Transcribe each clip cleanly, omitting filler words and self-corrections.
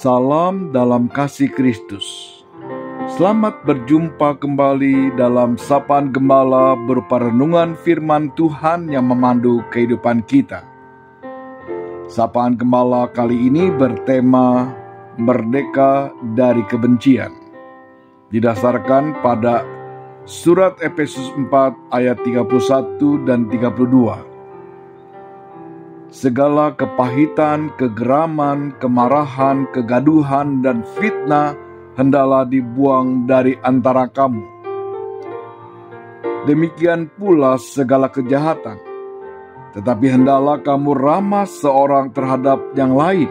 Salam dalam kasih Kristus. Selamat berjumpa kembali dalam Sapaan Gembala berupa renungan firman Tuhan yang memandu kehidupan kita. Sapaan Gembala kali ini bertema Merdeka dari Kebencian, didasarkan pada surat Efesus 4 ayat 31 dan 32. Segala kepahitan, kegeraman, kemarahan, kegaduhan, dan fitnah hendaklah dibuang dari antara kamu. Demikian pula segala kejahatan. Tetapi hendaklah kamu ramah seorang terhadap yang lain,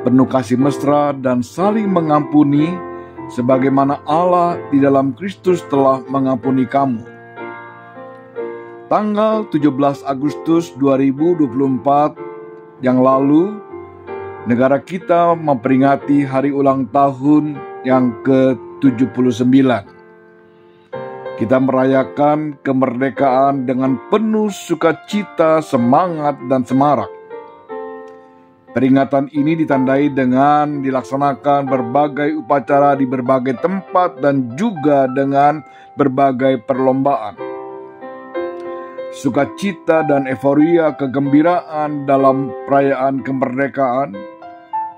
penuh kasih mesra dan saling mengampuni, sebagaimana Allah di dalam Kristus telah mengampuni kamu. Tanggal 17 Agustus 2024 yang lalu, negara kita memperingati hari ulang tahun yang ke-79. Kita merayakan kemerdekaan dengan penuh sukacita, semangat, dan semarak. Peringatan ini ditandai dengan dilaksanakan berbagai upacara di berbagai tempat dan juga dengan berbagai perlombaan. Sukacita dan euforia kegembiraan dalam perayaan kemerdekaan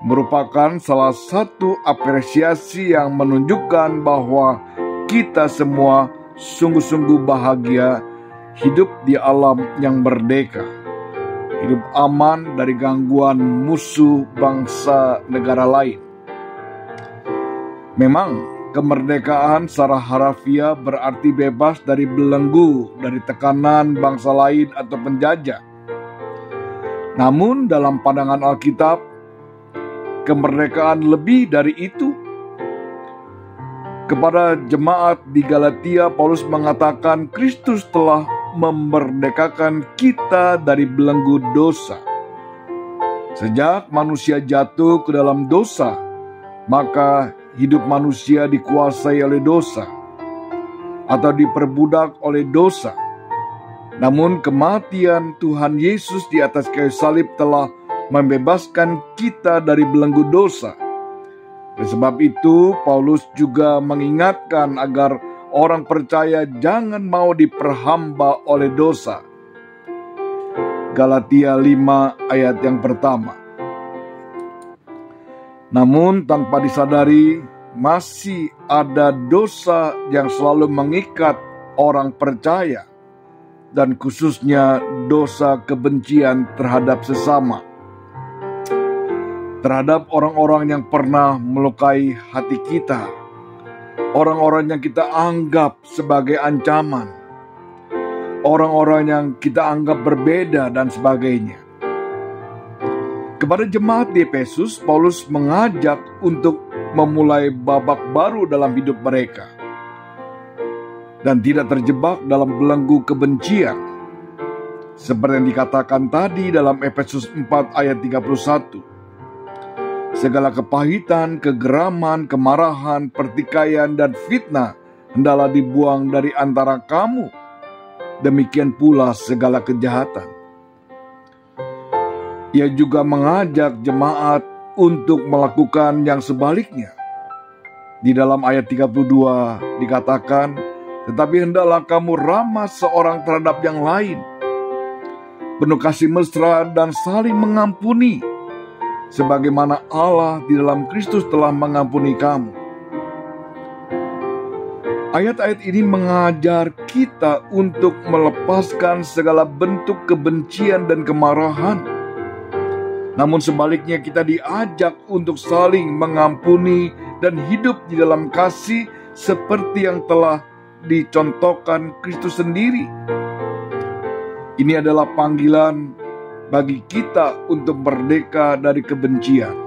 merupakan salah satu apresiasi yang menunjukkan bahwa kita semua sungguh-sungguh bahagia hidup di alam yang merdeka, hidup aman dari gangguan musuh bangsa negara lain. Memang kemerdekaan secara harafiah berarti bebas dari belenggu, dari tekanan bangsa lain atau penjajah. Namun dalam pandangan Alkitab, kemerdekaan lebih dari itu. Kepada jemaat di Galatia, Paulus mengatakan Kristus telah memerdekakan kita dari belenggu dosa. Sejak manusia jatuh ke dalam dosa, maka hidup manusia dikuasai oleh dosa atau diperbudak oleh dosa. Namun kematian Tuhan Yesus di atas kayu salib telah membebaskan kita dari belenggu dosa. Oleh sebab itu, Paulus juga mengingatkan agar orang percaya jangan mau diperhamba oleh dosa. Galatia 5 ayat yang pertama. Namun tanpa disadari, masih ada dosa yang selalu mengikat orang percaya, dan khususnya dosa kebencian terhadap sesama, terhadap orang-orang yang pernah melukai hati kita, orang-orang yang kita anggap sebagai ancaman, orang-orang yang kita anggap berbeda, dan sebagainya. Kepada jemaat di Efesus, Paulus mengajak untuk memulai babak baru dalam hidup mereka dan tidak terjebak dalam belenggu kebencian. Seperti yang dikatakan tadi dalam Efesus 4 ayat 31. Segala kepahitan, kegeraman, kemarahan, pertikaian, dan fitnah hendaklah dibuang dari antara kamu. Demikian pula segala kejahatan. Ia juga mengajak jemaat untuk melakukan yang sebaliknya. Di dalam ayat 32 dikatakan, tetapi hendaklah kamu ramah seorang terhadap yang lain, penuh kasih mesra dan saling mengampuni, sebagaimana Allah di dalam Kristus telah mengampuni kamu. Ayat-ayat ini mengajar kita untuk melepaskan segala bentuk kebencian dan kemarahan. Namun sebaliknya kita diajak untuk saling mengampuni dan hidup di dalam kasih seperti yang telah dicontohkan Kristus sendiri. Ini adalah panggilan bagi kita untuk merdeka dari kebencian.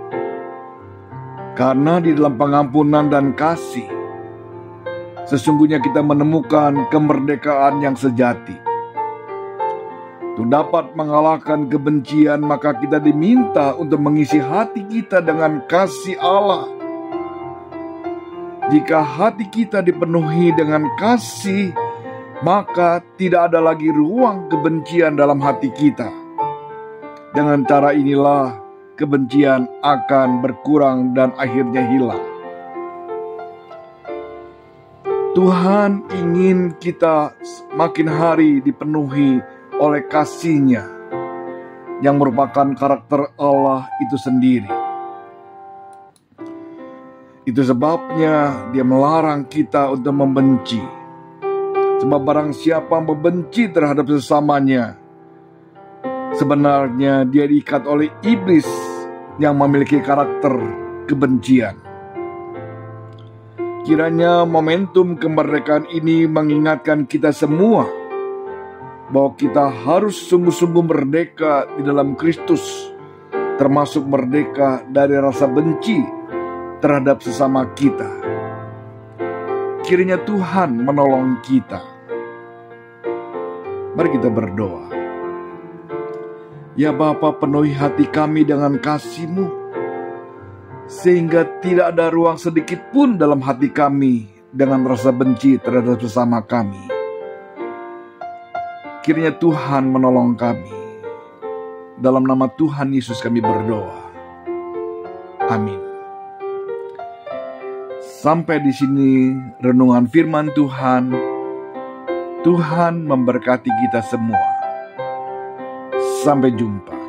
Karena di dalam pengampunan dan kasih, sesungguhnya kita menemukan kemerdekaan yang sejati. Untuk dapat mengalahkan kebencian, maka kita diminta untuk mengisi hati kita dengan kasih Allah. Jika hati kita dipenuhi dengan kasih, maka tidak ada lagi ruang kebencian dalam hati kita. Dengan cara inilah kebencian akan berkurang dan akhirnya hilang. Tuhan ingin kita makin hari dipenuhi oleh kasih-Nya yang merupakan karakter Allah itu sendiri. Itu sebabnya Dia melarang kita untuk membenci. Sebab barang siapa membenci terhadap sesamanya, sebenarnya dia diikat oleh iblis yang memiliki karakter kebencian. Kiranya momentum kemerdekaan ini mengingatkan kita semua bahwa kita harus sungguh-sungguh merdeka di dalam Kristus, termasuk merdeka dari rasa benci terhadap sesama kita. Kiranya Tuhan menolong kita. Mari kita berdoa. Ya Bapa, penuhi hati kami dengan kasih-Mu, sehingga tidak ada ruang sedikit pun dalam hati kami dengan rasa benci terhadap sesama kami. Kiranya Tuhan menolong kami. Dalam nama Tuhan Yesus kami berdoa. Amin. Sampai di sini renungan firman Tuhan. Tuhan memberkati kita semua. Sampai jumpa.